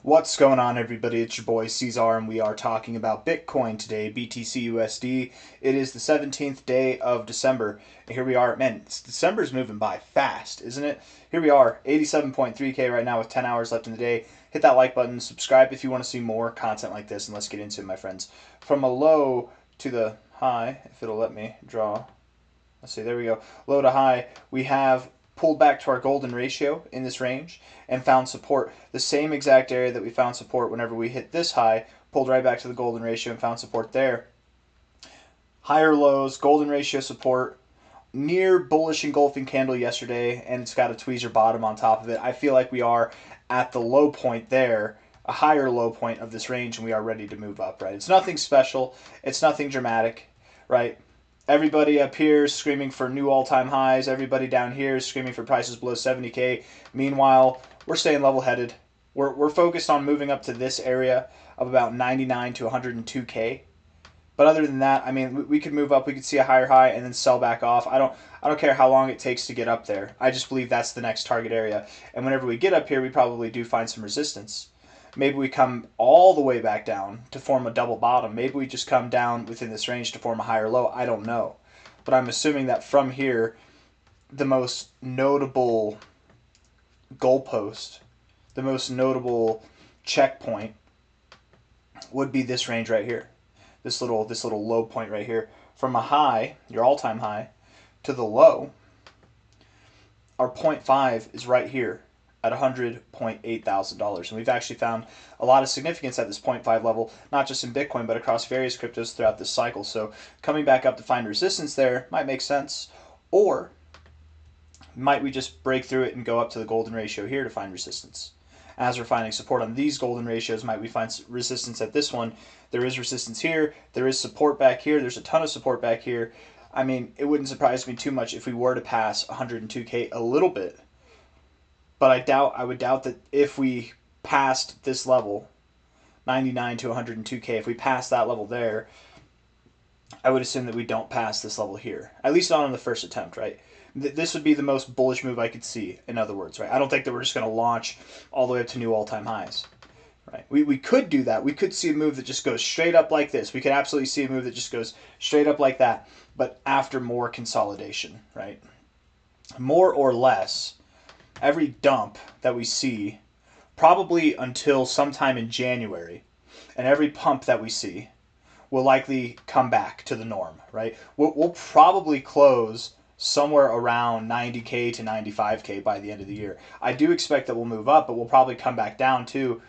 What's going on, everybody? It's your boy C-Zar, and we are talking about Bitcoin today, BTC USD. It is the 17th day of December, and here we are. Man, December's moving by fast, isn't it? Here we are, 87.3K right now with 10 hours left in the day. Hit that like button, subscribe if you want to see more content like this, and let's get into it, my friends. From a low to the high, if it'll let me draw. Let's see, there we go. Low to high, we have pulled back to our golden ratio in this range and found support. The same exact area that we found support whenever we hit this high, pulled right back to the golden ratio and found support there. Higher lows, golden ratio support, near bullish engulfing candle yesterday, and it's got a tweezer bottom on top of it. I feel like we are at the low point there, a higher low point of this range, and we are ready to move up, right? It's nothing special. It's nothing dramatic, right? Everybody up here is screaming for new all-time highs. Everybody down here is screaming for prices below 70K. Meanwhile, we're staying level-headed. We're focused on moving up to this area of about 99 to 102K. But other than that, I mean, we could move up. We could see a higher high and then sell back off. I don't care how long it takes to get up there. I just believe that's the next target area. And whenever we get up here, we probably do find some resistance. Maybe we come all the way back down to form a double bottom. Maybe we just come down within this range to form a higher low. I don't know. But I'm assuming that from here, the most notable goalpost, the most notable checkpoint would be this range right here. This little low point right here. From a high, your all-time high, to the low, our 0.5 is right here at $100.8 thousand. And we've actually found a lot of significance at this 0.5 level, not just in Bitcoin, but across various cryptos throughout this cycle. So coming back up to find resistance there might make sense. Or might we just break through it and go up to the golden ratio here to find resistance? As we're finding support on these golden ratios, might we find resistance at this one? There is resistance here. There is support back here. There's a ton of support back here. I mean, it wouldn't surprise me too much if we were to pass 102K a little bit. But I would doubt that if we passed this level, 99 to 102K, if we passed that level there, I would assume that we don't pass this level here. At least not on the first attempt, right? This would be the most bullish move I could see, in other words, right? I don't think that we're just going to launch all the way up to new all-time highs, right? We could do that. We could see a move that just goes straight up like this. We could absolutely see a move that just goes straight up like that, but after more consolidation, right? More or less, every dump that we see, probably until sometime in January, and every pump that we see will likely come back to the norm, right? We'll probably close somewhere around 90K to 95K by the end of the year. I do expect that we'll move up, but we'll probably come back down too.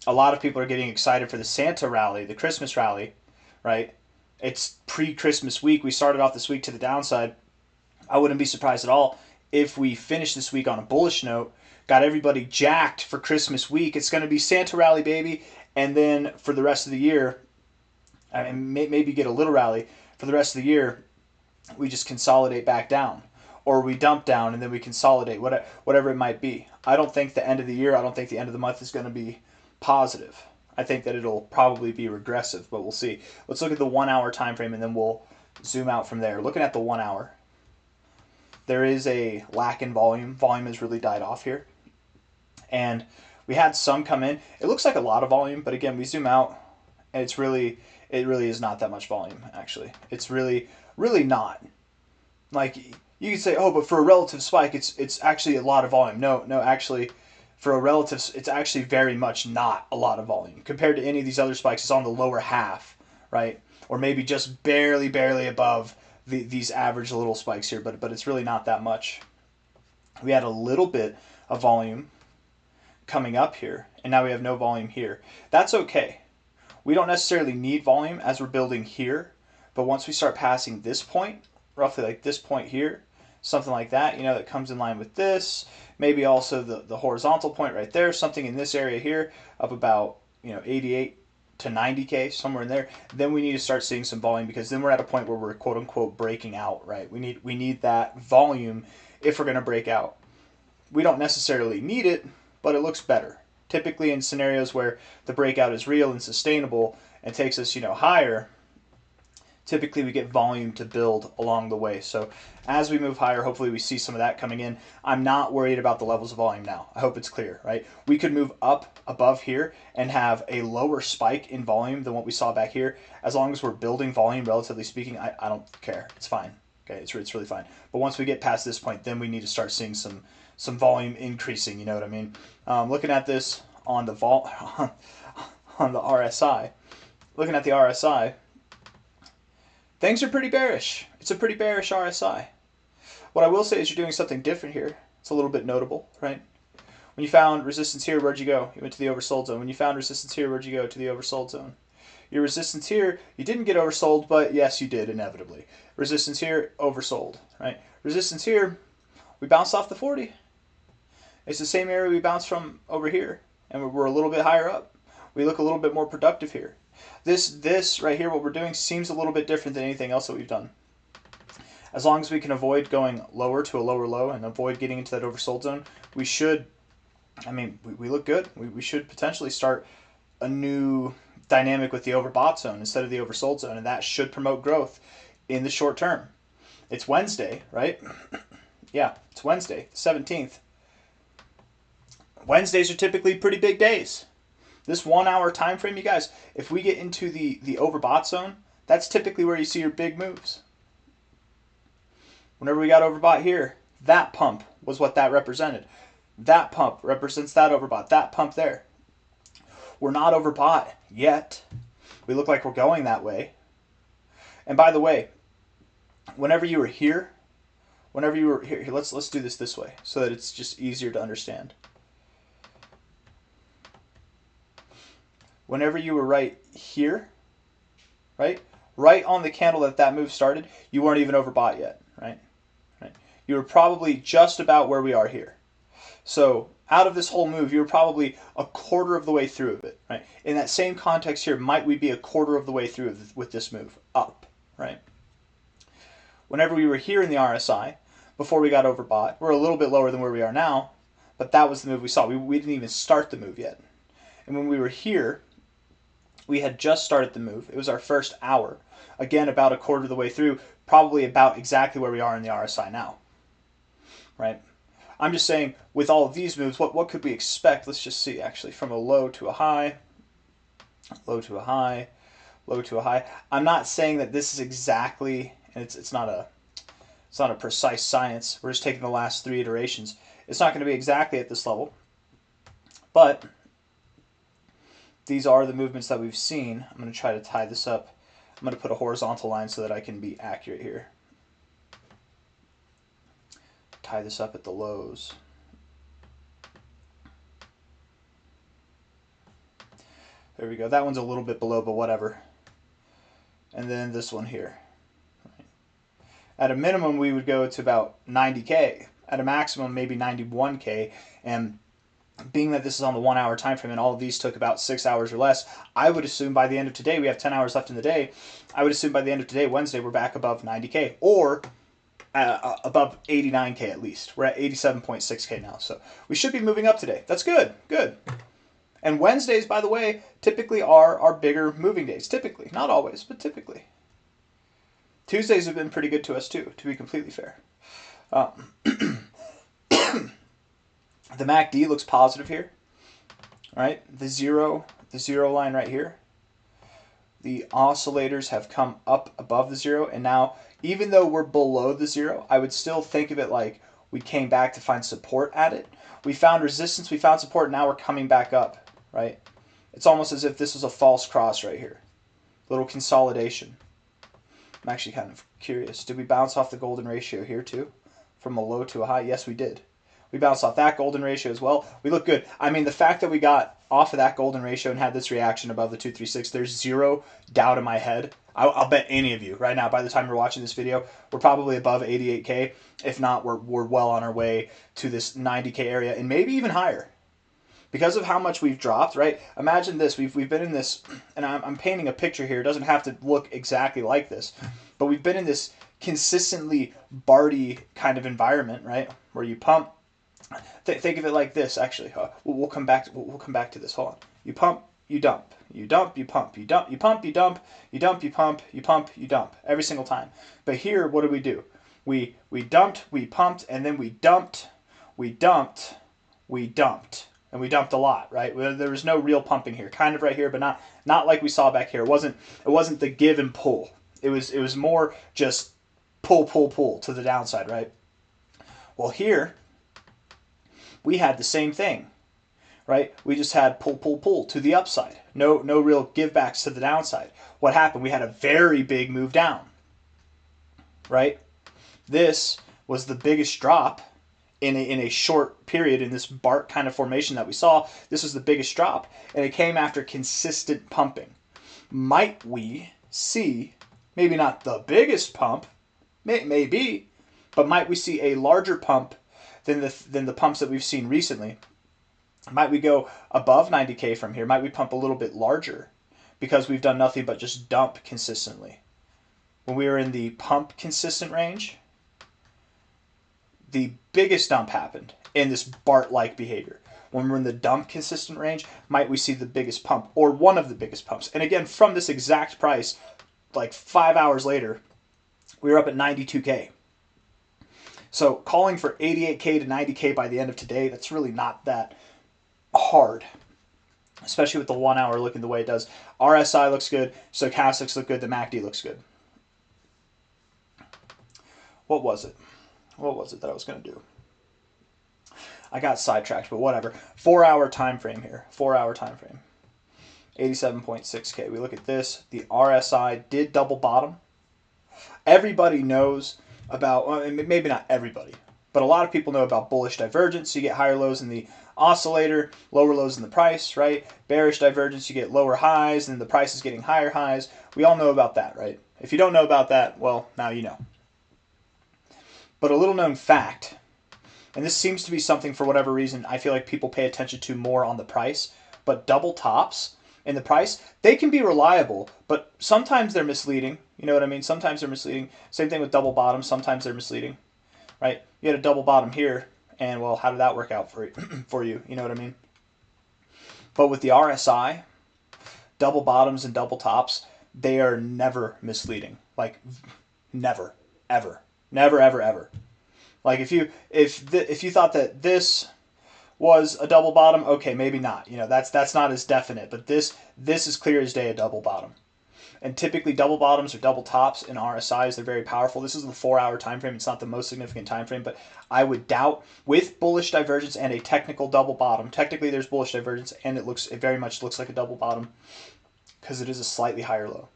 A lot of people are getting excited for the Santa rally, the Christmas rally, right? It's pre-Christmas week. We started off this week to the downside. I wouldn't be surprised at all if we finish this week on a bullish note, got everybody jacked for Christmas week. It's going to be Santa rally, baby. And then for the rest of the year, I mean, maybe get a little rally. For the rest of the year, we just consolidate back down. Or we dump down and then we consolidate, whatever it might be. I don't think the end of the year, I don't think the end of the month is going to be positive. I think that it'll probably be regressive, but we'll see. Let's look at the 1 hour time frame and then we'll zoom out from there. Looking at the 1 hour, there is a lack in volume. Volume has really died off here. And we had some come in. It looks like a lot of volume, but again, we zoom out and it really is not that much volume, actually. It's really not. Like, you could say, oh, but for a relative spike, it's actually a lot of volume. No, actually, for a relative, it's actually very much not a lot of volume. Compared to any of these other spikes, it's on the lower half, right? Or maybe just barely above these average little spikes here, but it's really not that much. We had a little bit of volume coming up here, and now we have no volume here. That's okay. We don't necessarily need volume as we're building here, but once we start passing this point, roughly like this point here, something like that, you know, that comes in line with this, maybe also the horizontal point right there, something in this area here of about, you know, 88 to 90K, somewhere in there, then we need to start seeing some volume, because then we're at a point where we're quote unquote breaking out, right? We need that volume if we're going to break out. We don't necessarily need it, but it looks better. Typically in scenarios where the breakout is real and sustainable and takes us, you know, higher, typically we get volume to build along the way. So as we move higher, hopefully we see some of that coming in. I'm not worried about the levels of volume now. I hope it's clear, right? We could move up above here and have a lower spike in volume than what we saw back here. As long as we're building volume, relatively speaking, I don't care. It's fine. Okay, it's really fine. But once we get past this point, then we need to start seeing some volume increasing. You know what I mean? Looking at this on the on the RSI, looking at the RSI, things are pretty bearish. It's a pretty bearish RSI. What I will say is you're doing something different here. It's a little bit notable, right? When you found resistance here, where'd you go? You went to the oversold zone. When you found resistance here, where'd you go? To the oversold zone. Your resistance here, you didn't get oversold, but yes, you did inevitably. Resistance here, oversold, right? Resistance here, we bounced off the 40. It's the same area we bounced from over here, and we're a little bit higher up. We look a little bit more productive here. This right here, what we're doing, seems a little bit different than anything else that we've done. As long as we can avoid going lower to a lower low and avoid getting into that oversold zone, we should, I mean, we look good. We should potentially start a new dynamic with the overbought zone instead of the oversold zone, and that should promote growth in the short term. It's Wednesday, right? Yeah, it's Wednesday, 17th. Wednesdays are typically pretty big days. This 1 hour time frame, you guys, if we get into the overbought zone, that's typically where you see your big moves. Whenever we got overbought here, that pump was what that represented. That pump represents that overbought, that pump there. We're not overbought yet. We look like we're going that way. And by the way, whenever you were here, let's do this way so that it's just easier to understand. Whenever you were right here, right on the candle that move started, you weren't even overbought yet, right? You were probably just about where we are here. So out of this whole move, you were probably a quarter of the way through of it, right? In that same context here, might we be a quarter of the way through with this move up, right? Whenever we were here in the RSI, before we got overbought, we're a little bit lower than where we are now, but that was the move we saw. We didn't even start the move yet. And when we were here, we had just started the move. It was our first hour. Again, about a quarter of the way through, probably about exactly where we are in the RSI now, right? I'm just saying, with all of these moves, what could we expect? Let's just see, actually, from a low to a high, low to a high, low to a high. I'm not saying that this is exactly, and it's not a precise science. We're just taking the last 3 iterations. It's not going to be exactly at this level, but these are the movements that we've seen. I'm going to try to tie this up. I'm going to put a horizontal line so that I can be accurate here. Tie this up at the lows. There we go. That one's a little bit below, but whatever. And then this one here. At a minimum, we would go to about 90K. At a maximum, maybe 91K. And being that this is on the 1 hour time frame and all of these took about 6 hours or less, I would assume by the end of today, we have 10 hours left in the day, I would assume by the end of today, Wednesday, we're back above 90K or above 89K at least. We're at 87.6K now, so we should be moving up today. That's good, good. And Wednesdays, by the way, typically are our bigger moving days. Typically, not always, but typically. Tuesdays have been pretty good to us too, to be completely fair. The MACD looks positive here, right? The zero line right here. The oscillators have come up above the zero, and now, even though we're below the zero, I would still think of it like we came back to find support at it. We found resistance, we found support, now we're coming back up, right? It's almost as if this was a false cross right here. Little consolidation. I'm actually kind of curious. Did we bounce off the golden ratio here too? From a low to a high? Yes, we did. We bounced off that golden ratio as well. We look good. I mean, the fact that we got off of that golden ratio and had this reaction above the 236, there's zero doubt in my head. I'll bet any of you right now, by the time you're watching this video, we're probably above 88K. If not, we're well on our way to this 90K area and maybe even higher. Because of how much we've dropped, right? Imagine this. We've been in this, and I'm painting a picture here. It doesn't have to look exactly like this. But we've been in this consistently Barty kind of environment, right? Where you pump. Think of it like this, actually. We'll come back to this. Hold on. You pump, you dump. You dump, you pump. You dump, you pump, you dump. You dump, you pump, you pump, you dump. Every single time. But here, what do? We dumped, we pumped, and then we dumped, we dumped, we dumped. And we dumped a lot, right? There was no real pumping here. Kind of right here, but not like we saw back here. It wasn't the give and pull. It was more just pull, pull, pull to the downside, right? Well, here, we had the same thing, right? We just had pull, pull, pull to the upside. No real give backs to the downside. What happened? We had a very big move down, right? This was the biggest drop in a short period in this BART kind of formation that we saw. This was the biggest drop, and it came after consistent pumping. Might we see, maybe not the biggest pump, maybe, but might we see a larger pump than the pumps that we've seen recently? Might we go above 90K from here? Might we pump a little bit larger because we've done nothing but just dump consistently? When we were in the pump consistent range, the biggest dump happened in this BART-like behavior. When we're in the dump consistent range, might we see the biggest pump or one of the biggest pumps? And again, from this exact price, like 5 hours later, we were up at 92K. So calling for 88K to 90K by the end of today, that's really not that hard, especially with the 1 hour looking the way it does. RSI looks good, stochastics look good, the MACD looks good. What was it? What was it that I was going to do? I got sidetracked, but whatever. 4 hour time frame here. 4 hour time frame. 87.6K. We look at this. The RSI did double bottom. Everybody knows about, well, maybe not everybody, but a lot of people know about bullish divergence. You get higher lows in the oscillator, lower lows in the price, right? Bearish divergence, you get lower highs, and the price is getting higher highs. We all know about that, right? If you don't know about that, well, now you know. But a little known fact, and this seems to be something for whatever reason I feel like people pay attention to more on the price, but double tops in the price, they can be reliable, but sometimes they're misleading. You know what I mean? Sometimes they're misleading. Same thing with double bottoms. Sometimes they're misleading, right? You had a double bottom here, and well, how did that work out for you? You know what I mean? But with the RSI, double bottoms and double tops, they are never misleading. Like never, ever. Never, ever, ever. Like if you thought that this was a double bottom, okay, maybe not. You know, that's not as definite. But this is clear as day a double bottom. And typically double bottoms or double tops in RSIs, they're very powerful. This is the 4 hour time frame. It's not the most significant time frame, but I would doubt with bullish divergence and a technical double bottom. Technically, there's bullish divergence, and it very much looks like a double bottom because it is a slightly higher low.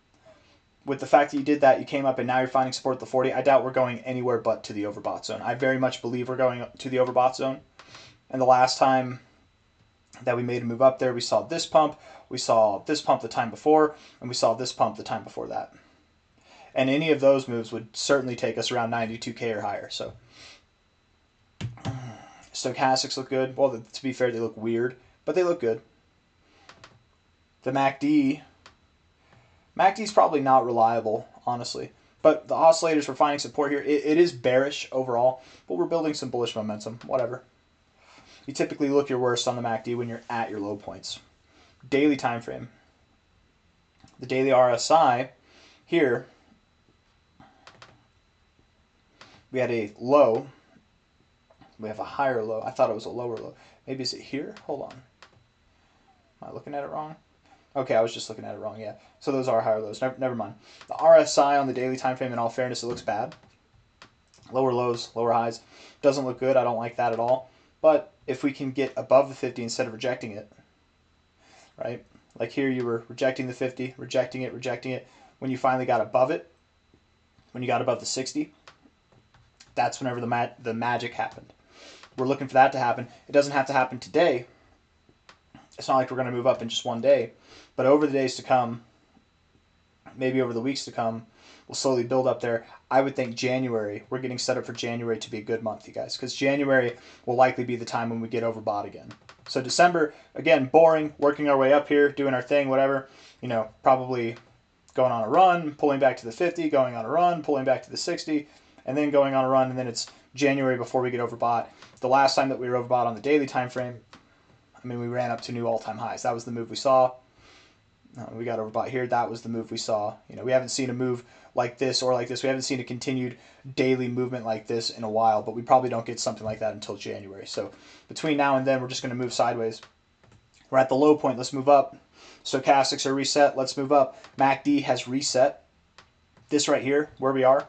With the fact that you did that, you came up and now you're finding support at the 40, I doubt we're going anywhere but to the overbought zone. I very much believe we're going to the overbought zone. And the last time that we made a move up there, we saw this pump, we saw this pump the time before, and we saw this pump the time before that. And any of those moves would certainly take us around 92K or higher. So stochastics look good. Well, to be fair, they look weird, but they look good. The MACD's probably not reliable, honestly. But the oscillators, we're finding support here. It is bearish overall, but we're building some bullish momentum. Whatever. You typically look your worst on the MACD when you're at your low points. Daily time frame. The daily RSI here, we had a low. We have a higher low. I thought it was a lower low. Maybe is it here? Hold on. Am I looking at it wrong? Okay, I was just looking at it wrong, yeah. So those are higher lows. Never mind. The RSI on the daily time frame, in all fairness, it looks bad. Lower lows, lower highs. Doesn't look good. I don't like that at all. But if we can get above the 50 instead of rejecting it, right? Like here you were rejecting the 50, rejecting it. When you finally got above it, when you got above the 60, that's whenever the magic happened. We're looking for that to happen. It doesn't have to happen today. It's not like we're going to move up in just one day. But over the days to come, maybe over the weeks to come, we'll slowly build up there. I would think January, we're getting set up for January to be a good month, you guys, because January will likely be the time when we get overbought again. So December, again, boring, working our way up here, doing our thing, whatever, you know, probably going on a run, pulling back to the 50, going on a run, pulling back to the 60, and then going on a run, and then it's January before we get overbought. The last time that we were overbought on the daily time frame, I mean, we ran up to new all-time highs. That was the move we saw. We got overbought here. That was the move we saw. We haven't seen a move like this or like this. We haven't seen a continued daily movement like this in a while, but we probably don't get something like that until January. So between now and then, we're just going to move sideways. We're at the low point. Let's move up. Stochastics are reset. Let's move up. MACD has reset. This right here, where we are,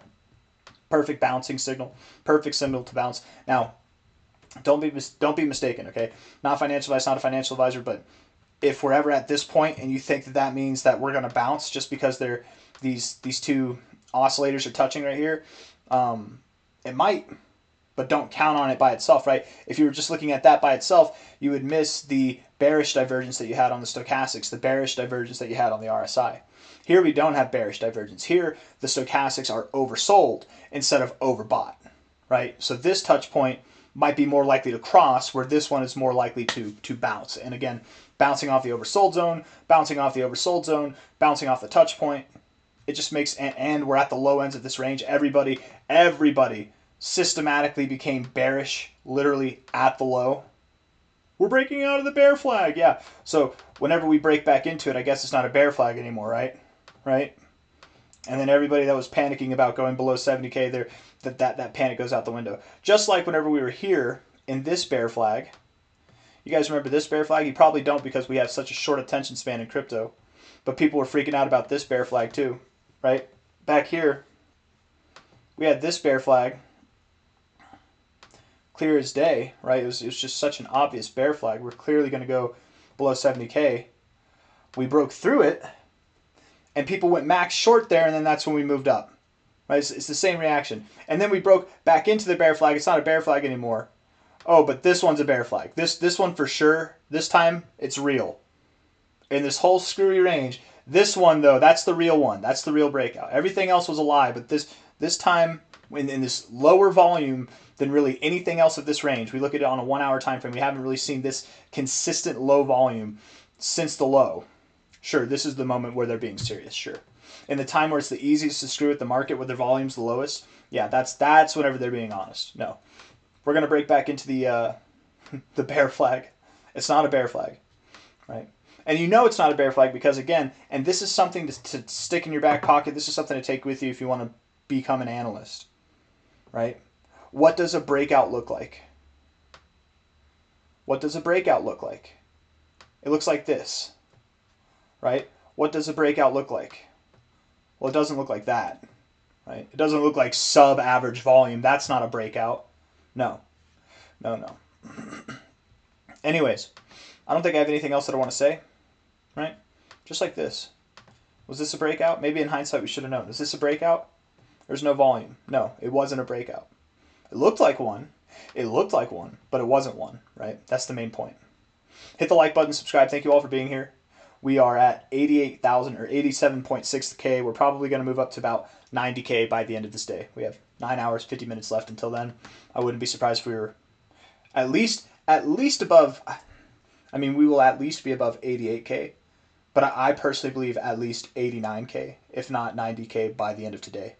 perfect bouncing signal. Perfect signal to bounce. Now, don't be mistaken, okay? Not financial advice, not a financial advisor, but if we're ever at this point and you think that means that we're going to bounce just because these two oscillators are touching right here, it might, but don't count on it by itself, right? If you were just looking at that by itself, you would miss the bearish divergence that you had on the stochastics, the bearish divergence that you had on the RSI. Here we don't have bearish divergence. Here the stochastics are oversold instead of overbought, right? So this touch point might be more likely to cross, where this one is more likely to bounce. And again, bouncing off the oversold zone, bouncing off the oversold zone, bouncing off the touch point. It just makes, and we're at the low ends of this range. Everybody systematically became bearish, literally at the low. We're breaking out of the bear flag, yeah. So whenever we break back into it, I guess it's not a bear flag anymore, right? Right? And then everybody that was panicking about going below 70K, there, that panic goes out the window. Just like whenever we were here in this bear flag. You guys remember this bear flag? You probably don't, because we have such a short attention span in crypto. But people were freaking out about this bear flag too, right? Back here, we had this bear flag, clear as day, right? It was just such an obvious bear flag. We're clearly going to go below 70K. We broke through it, and people went max short there, and then that's when we moved up. Right? It's the same reaction. And then we broke back into the bear flag. It's not a bear flag anymore. Oh, but this one's a bear flag. This one for sure. This time, it's real. In this whole screwy range, this one, though, that's the real one. That's the real breakout. Everything else was a lie, but this time, in this lower volume than really anything else of this range, we look at it on a 1 hour time frame, we haven't really seen this consistent low volume since the low. Sure, this is the moment where they're being serious, sure. In the time where it's the easiest to screw with the market, where their volume's the lowest, yeah, that's whenever they're being honest. No. We're going to break back into the bear flag. It's not a bear flag, right? And you know it's not a bear flag because, again, and this is something to stick in your back pocket. This is something to take with you if you want to become an analyst, right? What does a breakout look like? What does a breakout look like? It looks like this, right? What does a breakout look like? Well, it doesn't look like that, right? It doesn't look like sub-average volume. That's not a breakout. No. Anyways, I don't think I have anything else that I want to say, right? Just like this. Was this a breakout? Maybe in hindsight we should have known. Is this a breakout? There's no volume. No, it wasn't a breakout. It looked like one. But it wasn't one, right? That's the main point. Hit the like button, subscribe. Thank you all for being here. We are at 88,000 or 87.6K. We're probably going to move up to about 90K by the end of this day. We have 9 hours, 50 minutes left until then. I wouldn't be surprised if we were at least above. I mean, we will at least be above 88K, but I personally believe at least 89K, if not 90K by the end of today.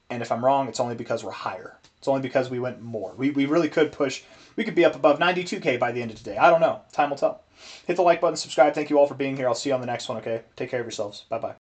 And if I'm wrong, it's only because we're higher. It's only because we went more. We really could push. We could be up above 92K by the end of today. I don't know. Time will tell. Hit the like button, subscribe. Thank you all for being here. I'll see you on the next one, okay? Take care of yourselves. Bye-bye.